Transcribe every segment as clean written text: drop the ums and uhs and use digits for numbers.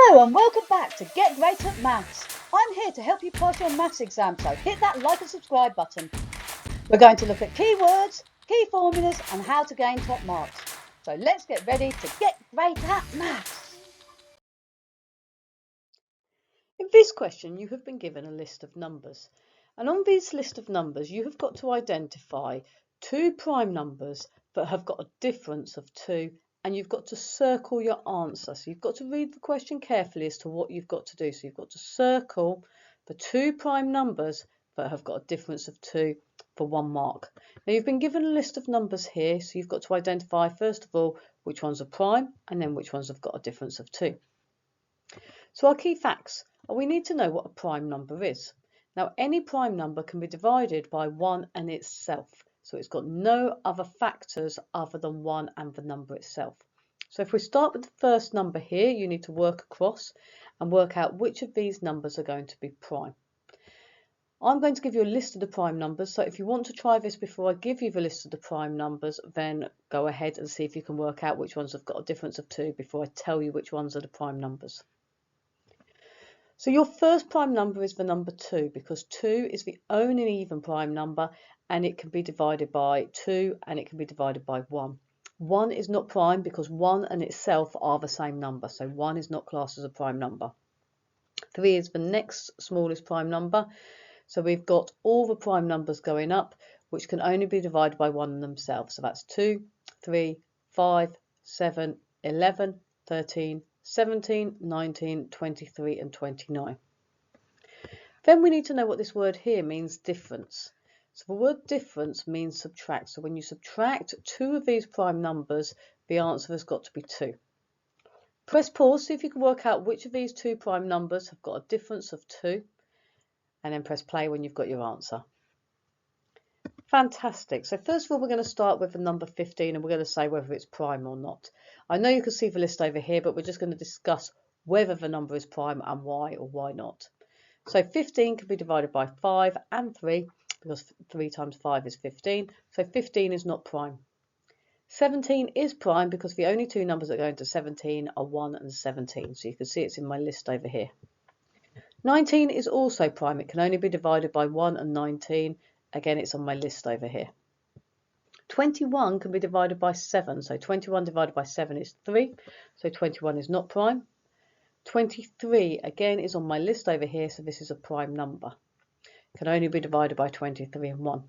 Hello and welcome back to Get Great at Maths. I'm here to help you pass your maths exam, so hit that like and subscribe button. We're going to look at keywords, key formulas and how to gain top marks. So let's get ready to get great at maths. In this question you have been given a list of numbers, and on this list of numbers you have got to identify two prime numbers that have got a difference of 2, and you've got to circle your answer. So you've got to read the question carefully as to what you've got to do. So you've got to circle the two prime numbers that have got a difference of 2 for 1 mark. Now you've been given a list of numbers here, so you've got to identify first of all which ones are prime and then which ones have got a difference of 2. So our key facts are we need to know what a prime number is. Now any prime number can be divided by 1 and itself. So it's got no other factors other than 1 and the number itself. So if we start with the first number here, you need to work across and work out which of these numbers are going to be prime. I'm going to give you a list of the prime numbers, so if you want to try this before I give you the list of the prime numbers, then go ahead and see if you can work out which ones have got a difference of 2 before I tell you which ones are the prime numbers. So your first prime number is the number 2, because 2 is the only even prime number and it can be divided by 2 and it can be divided by 1. 1 is not prime because 1 and itself are the same number, so 1 is not classed as a prime number. 3 is the next smallest prime number, so we've got all the prime numbers going up which can only be divided by 1 themselves. So that's 2, 3, 5, 7, 11, 13, 17, 19, 23 and 29. Then we need to know what this word here means, difference. So the word difference means subtract. So when you subtract 2 of these prime numbers, the answer has got to be 2. Press pause, see if you can work out which of these 2 prime numbers have got a difference of 2, and then press play when you've got your answer. Fantastic. So first of all, we're going to start with the number 15 and we're going to say whether it's prime or not. I know you can see the list over here, but we're just going to discuss whether the number is prime and why or why not. So 15 can be divided by 5 and 3 because 3 times 5 is 15. So 15 is not prime. 17 is prime because the only 2 numbers that go into 17 are 1 and 17. So you can see it's in my list over here. 19 is also prime. It can only be divided by 1 and 19. Again, it's on my list over here. 21 can be divided by 7. So 21 divided by 7 is 3. So 21 is not prime. 23 again is on my list over here. So this is a prime number. It can only be divided by 23 and 1.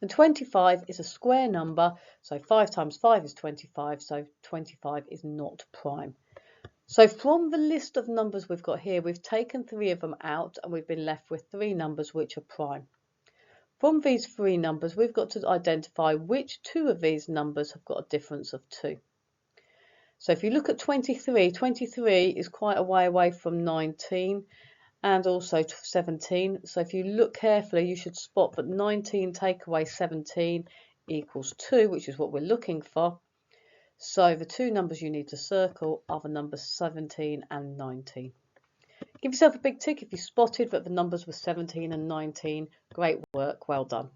And 25 is a square number. So 5 times 5 is 25. So 25 is not prime. So from the list of numbers we've got here, we've taken 3 of them out and we've been left with 3 numbers which are prime. From these 3 numbers, we've got to identify which 2 of these numbers have got a difference of 2. So if you look at 23, 23 is quite a way away from 19 and also 17. So if you look carefully, you should spot that 19 take away 17 equals 2, which is what we're looking for. So the 2 numbers you need to circle are the numbers 17 and 19. Give yourself a big tick if you spotted that the numbers were 17 and 19. Great work, well done.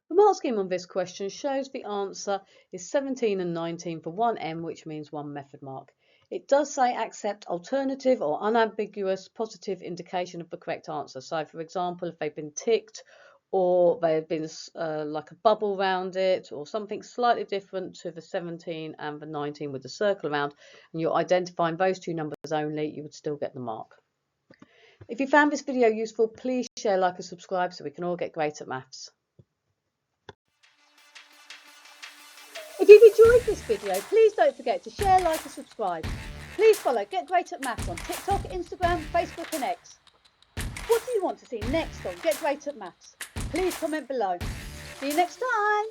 The mark scheme on this question shows the answer is 17 and 19 for 1M, which means 1 method mark. It does say accept alternative or unambiguous positive indication of the correct answer. So for example, if they've been ticked or they've been like a bubble around it or something slightly different to the 17 and the 19 with the circle around, and you're identifying those 2 numbers only, you would still get the mark. If you found this video useful, please share, like and subscribe so we can all get great at maths. If you've enjoyed this video, please don't forget to share, like and subscribe. Please follow Get Great at Maths on TikTok, Instagram, Facebook and X. What do you want to see next on Get Great at Maths? Please comment below. See you next time.